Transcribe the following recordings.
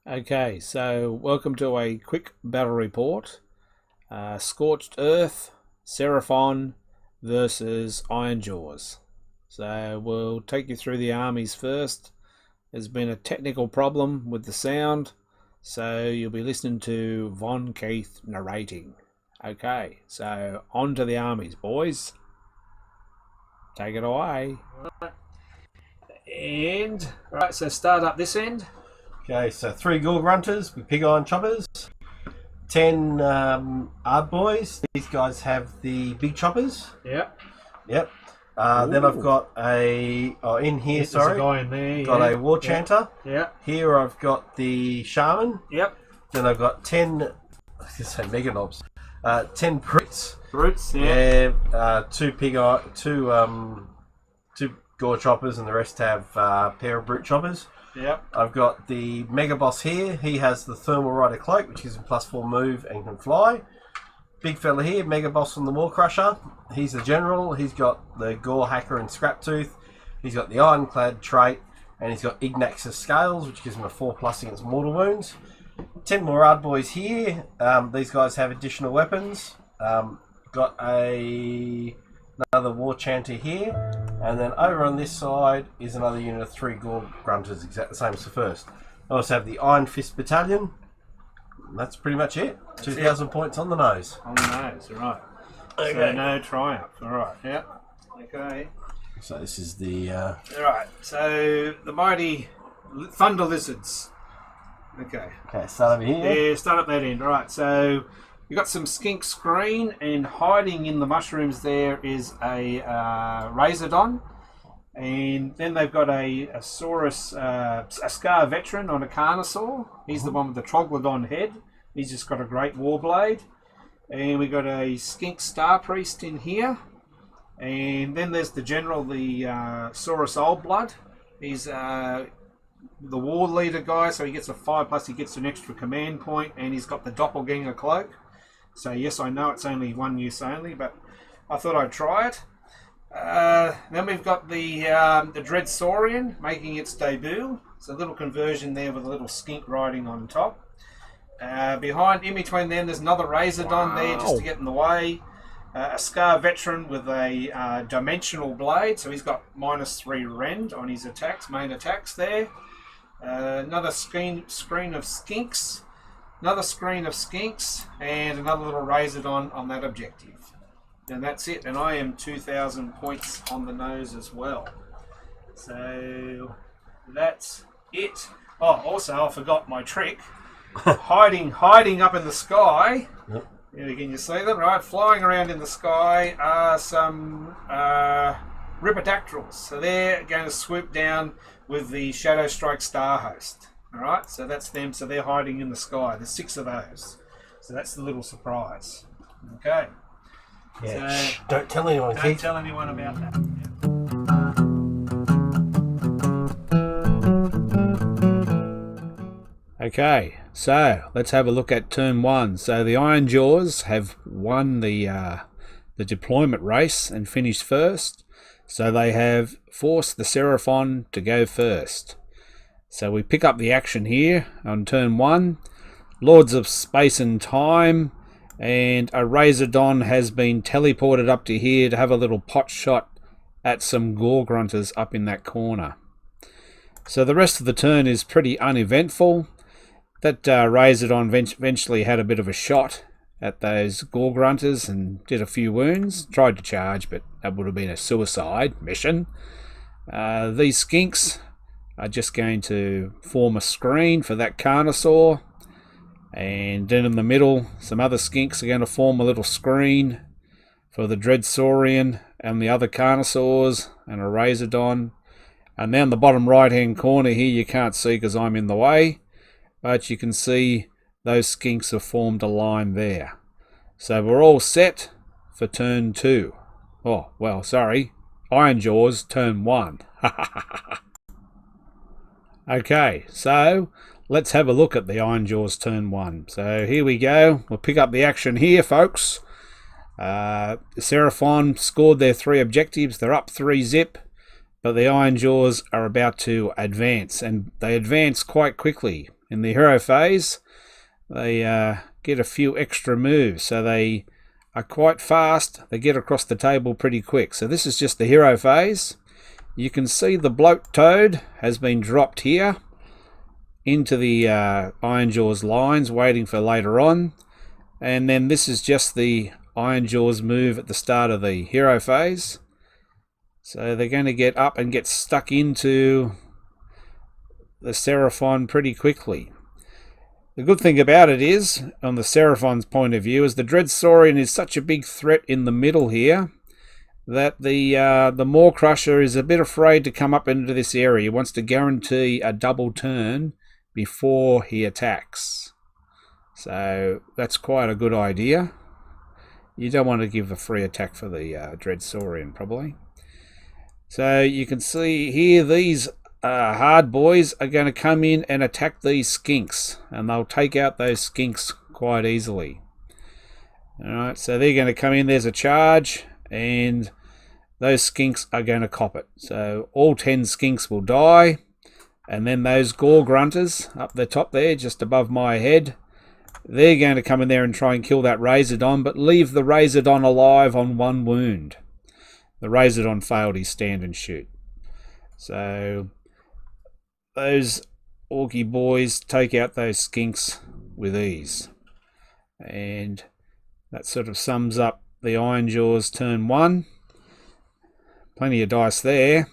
Okay, so welcome to a quick battle report. Scorched Earth, Serpahon versus IronJawz. So we'll take you through the armies first. There's been a technical problem with the sound, so you'll be listening to Von Keith narrating. Okay, so on to the armies, boys. Take it away. And, right, so start up this end. Okay, so 3 Gore Grunters with pig iron choppers, 10 Ard Boys. These guys have the big choppers. Yep. Yep. Then I've got a in here. There's sorry, a guy in there. got a War Chanter. Yep. Here I've got the Shaman. Yep. Then I've got 10. I was going to say Mega Knobs. 10 Brutes. Brutes. Yeah. Yeah. 2 Gore Choppers, and the rest have pair of Brute Choppers. Yep. I've got the Mega Boss here. He has the Thermal Rider Cloak, which gives him +4 move and can fly. Big fella here, Mega Boss from the War Crusher. He's the General. He's got the Gore Hacker and Scrap Tooth. He's got the Ironclad trait, and he's got Ignax's Scales, which gives him a 4+ against mortal wounds. 10 more Ard Boys here. These guys have additional weapons. Got another War Chanter here, and then over on this side is another unit of 3 Gore Grunters, exactly the same as the first. I also have the Iron Fist Battalion. And that's pretty much it. 2,000 points on the nose. On the nose, right. Okay. So no triumph. All right. Yep. Okay. So this is the... All right. So the mighty Thunder Lizards. Okay. Okay, start over here. Yeah, start up that end. All right. So you got some skink screen, and hiding in the mushrooms there is a Razordon. And then they've got a Saurus, a Scar Veteran on a Carnosaur. He's the one with the Troglodon head. He's just got a great Warblade. And we got a Skink Star Priest in here. And then there's the General, the Saurus Old Blood. He's the War Leader guy, so he gets a 5+, he gets an extra command point, and he's got the Doppelganger Cloak. So yes, I know it's only 1 use only, but I thought I'd try it. Then we've got the Dread Saurian making its debut. It's a little conversion there with a little skink riding on top. In between them, there's another Razordon there just to get in the way. A Scar Veteran with a Dimensional Blade, so he's got -3 rend on his attacks, main attacks there. Another screen of skinks. Another screen of skinks, and another little Razordon on that objective. And that's it, and I am 2,000 points on the nose as well. So that's it. Oh, also I forgot my trick. hiding up in the sky. Yep. Can you see them? Right, flying around in the sky are some Ripidactyls. So they're going to swoop down with the Shadow Strike Star Host. All right, so that's them. So they're hiding in the sky. There's 6 of those. So that's the little surprise. Okay. Yeah. So, don't tell anyone, don't Keith. tell anyone about that. Okay, so let's have a look at turn 1. So the IronJawz have won the deployment race and finished first. So they have forced the Serpahon to go first. So we pick up the action here on turn 1. Lords of Space and Time and a Razordon has been teleported up to here to have a little pot shot at some Gore Grunters up in that corner. So the rest of the turn is pretty uneventful. That Razordon eventually had a bit of a shot at those Gore Grunters and did a few wounds. Tried to charge, but that would have been a suicide mission. These skinks are just going to form a screen for that Carnosaur. And then in the middle, some other skinks are going to form a little screen for the Dread Saurian and the other Carnosaurs and a Razordon. And down the bottom right-hand corner here, you can't see because I'm in the way, but you can see those skinks have formed a line there. So we're all set for turn 2. Oh, well, sorry. IronJawz, turn 1. Okay, so let's have a look at the IronJawz turn 1. So here we go. We'll pick up the action here, folks. Serpahon scored their 3 objectives. They're up 3-zip. But the IronJawz are about to advance, and they advance quite quickly. in the hero phase, they get a few extra moves, so they are quite fast. They get across the table pretty quick. So this is just the hero phase. You can see the bloat toad has been dropped here into the IronJawz lines, waiting for later on. And then this is just the IronJawz move at the start of the hero phase. So they're going to get up and get stuck into the Serpahon pretty quickly. The good thing about it is, on the Serphon's point of view, is the Dreadsaurian is such a big threat in the middle here that the Maw Crusher is a bit afraid to come up into this area. He wants to guarantee a double turn before he attacks. So that's quite a good idea. You don't want to give a free attack for the Dreadsaurian, probably. So you can see here these hard boys are going to come in and attack these skinks, and they'll take out those skinks quite easily. Alright, so they're going to come in, there's a charge, and those skinks are going to cop it. So all 10 skinks will die, and then those gore grunters up the top there, just above my head, they're going to come in there and try and kill that Razordon, but leave the Razordon alive on 1 wound. The Razordon failed his stand and shoot. So those Orky boys take out those skinks with ease. And that sort of sums up the IronJawz turn 1. Plenty of dice there.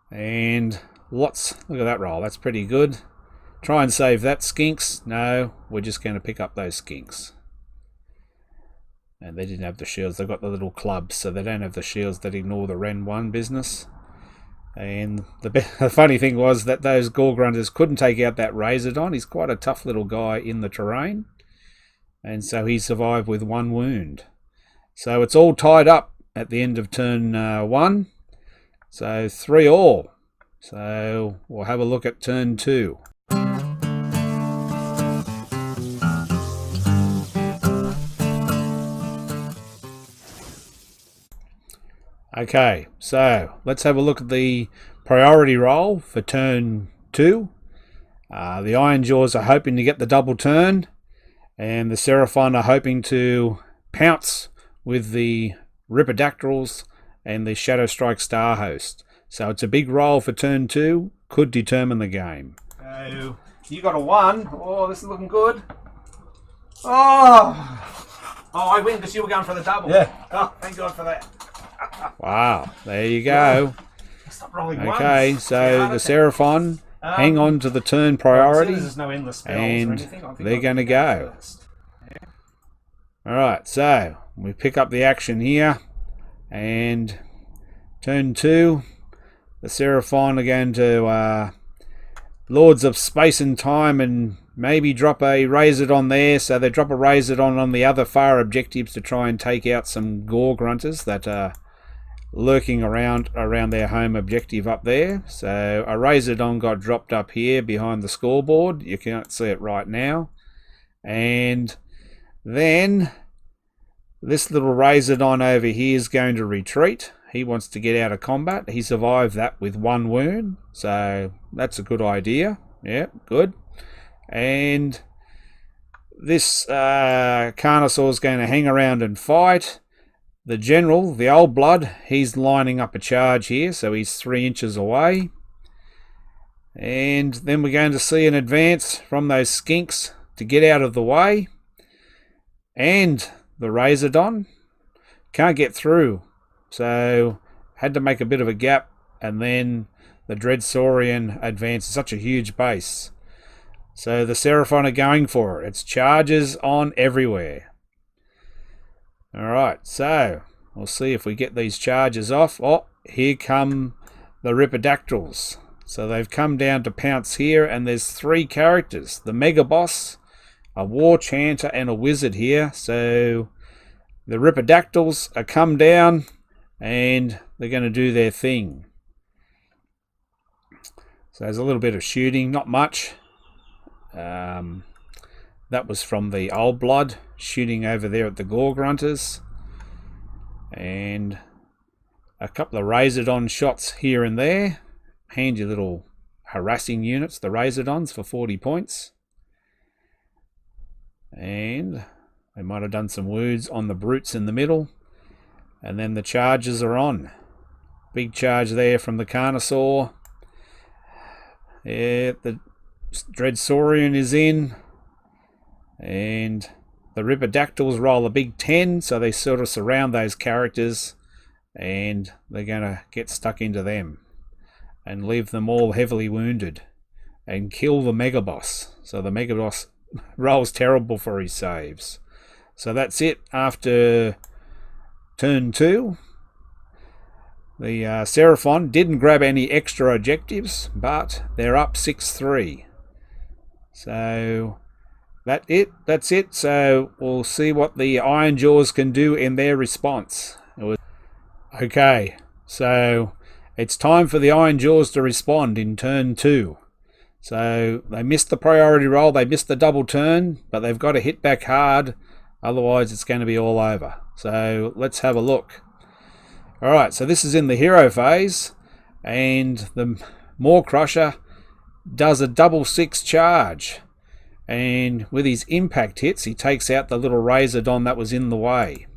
And lots, look at that roll, that's pretty good. Try and save that skinks. No, we're just going to pick up those skinks. And they didn't have the shields, they've got the little clubs, so they don't have the shields that ignore the Ren 1 business. And the funny thing was that those Gore Grunters couldn't take out that Razordon. He's quite a tough little guy in the terrain. And so he survived with 1 wound. So it's all tied up at the end of turn 1. So 3 all. So we'll have a look at turn 2. Okay, so let's have a look at the priority roll for turn 2. The IronJawz are hoping to get the double turn, and the Serpahon are hoping to pounce with the Ripidactyls and the Shadow Strike Starhost. So it's a big roll for turn 2, could determine the game. So you got a 1. Oh, this is looking good. Oh, I win because you were going for the double. Yeah. Oh, thank God for that. Wow, there you go. Stop rolling okay, ones. so the Serpahon hang on to the turn priority, there's no endless spells and they're going to go. Yeah. Alright, so we pick up the action here, and turn 2, the Serpahon are going to Lords of Space and Time and maybe drop a Razordon there, so they drop a Razordon on the other far objectives to try and take out some Gore Grunters that are lurking around their home objective up there. So a Razordon got dropped up here behind the scoreboard. You can't see it right now. And then this little Razordon over here is going to retreat. He wants to get out of combat. He survived that with 1 wound, so that's a good idea. Yeah, good. And this Carnosaur is going to hang around and fight. The general, the old blood, he's lining up a charge here, so he's 3 inches away. And then we're going to see an advance from those skinks to get out of the way. And the Razordon can't get through, so had to make a bit of a gap, and then the Dreadsaurian advances such a huge base. So the Serpahon are going for it. It's charges on everywhere. Alright, so we'll see if we get these charges off. Oh, here come the Ripidactyls. So they've come down to pounce here, and there's 3 characters. The Mega Boss, a War Chanter, and a Wizard here. So the Ripidactyls are come down, and they're going to do their thing. So there's a little bit of shooting, not much. That was from the old blood shooting over there at the Gore Grunters, and a couple of Razordon shots here and there. Handy little harassing units, the Razordons, for 40 points. And they might have done some wounds on the brutes in the middle. And then the charges are on. Big charge there from the Carnosaur. Yeah, the Dreadsaurian is in. And the Ripidactyls roll a big 10, so they sort of surround those characters. And they're going to get stuck into them. And leave them all heavily wounded. And kill the Megaboss. So the Megaboss rolls terrible for his saves. So that's it after turn 2. The Serpahon didn't grab any extra objectives, but they're up 6-3. So that's it. So we'll see what the IronJawz can do in their response. Okay, so it's time for the IronJawz to respond in turn 2. So they missed the priority roll, they missed the double turn, but they've got to hit back hard, otherwise it's going to be all over. So let's have a look. Alright, so this is in the hero phase, and the Maw Crusher does a double 6 charge. And with his impact hits, he takes out the little Razordon that was in the way.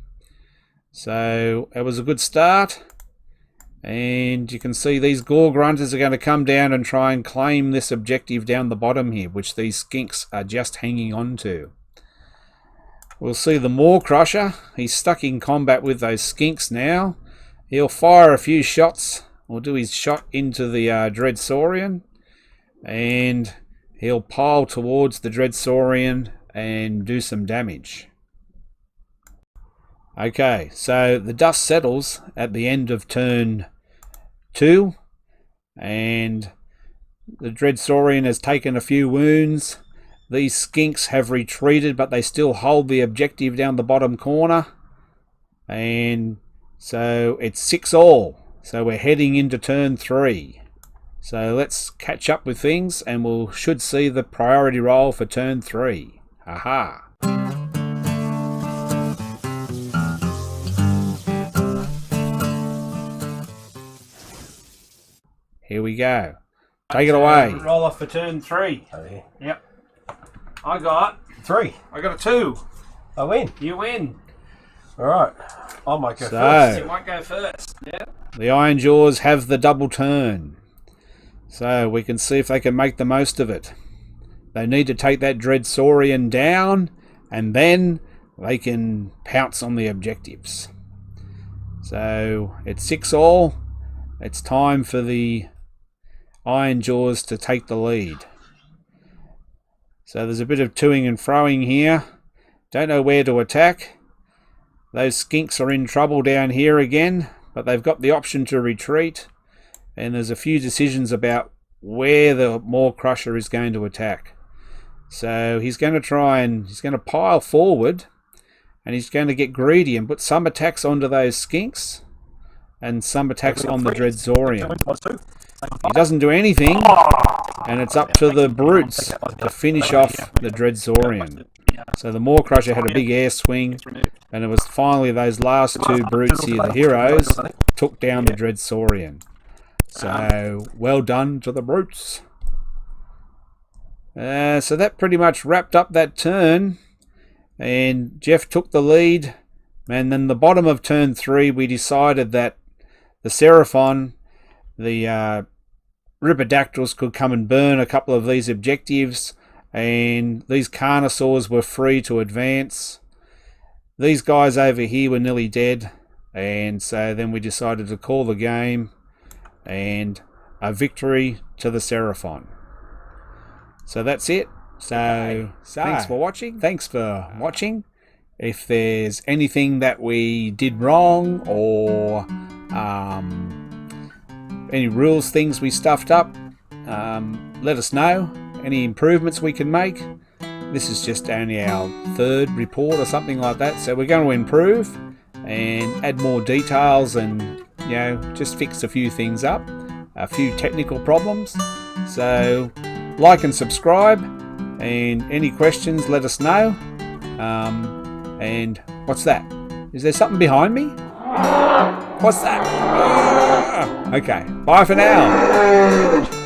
So it was a good start. And you can see these Gore Grunters are going to come down and try and claim this objective down the bottom here, which these skinks are just hanging on to. We'll see the Maw Crusher. He's stuck in combat with those skinks now. He'll fire a few shots, or do his shot into the Dreadsaurian. And he'll pile towards the Dreadsaurian and do some damage. Okay, so the dust settles at the end of turn 2, and the Dreadsaurian has taken a few wounds. These skinks have retreated, but they still hold the objective down the bottom corner, and so it's 6-all. So we're heading into turn 3. So let's catch up with things, and we should see the priority roll for turn 3. Aha! Here we go. Take it away. Roll off for turn 3. Okay. Yep. I got 3. a 2. I win. You win. Alright. I might go So, first. you might go first. Yeah. The IronJawz have the double turn. So we can see if they can make the most of it. They need to take that Dreadsaurian down, and then they can pounce on the objectives. So it's 6-all. It's time for the IronJawz to take the lead. So there's a bit of toing and froing here. Don't know where to attack. Those skinks are in trouble down here again, but they've got the option to retreat. And there's a few decisions about where the Maw Crusher is going to attack. So he's going to pile forward, and he's going to get greedy and put some attacks onto those skinks and some attacks on the Dreadsaurian. He doesn't do anything, and it's up to the brutes to finish off the Dreadsaurian. So the Maw Crusher had a big air swing, and it was finally those last 2 brutes here, the heroes, took down the Dreadsaurian. So well done to the brutes. So that pretty much wrapped up that turn, and Jeff took the lead. And then the bottom of turn 3, we decided that the Serpahon, the Ripidactyls could come and burn a couple of these objectives, and these Carnosaurs were free to advance. These guys over here were nearly dead, and so then we decided to call the game, and a victory to the Serpahon. So that's it. So thanks for watching. If there's anything that we did wrong, or any rules, things we stuffed up, let us know. Any improvements we can make. This is just only our 3rd report or something like that, so we're going to improve and add more details, and just fix a few things up, a few technical problems. So like and subscribe, and any questions let us know. And what's that? Is there something behind me? What's that? Okay, bye for now.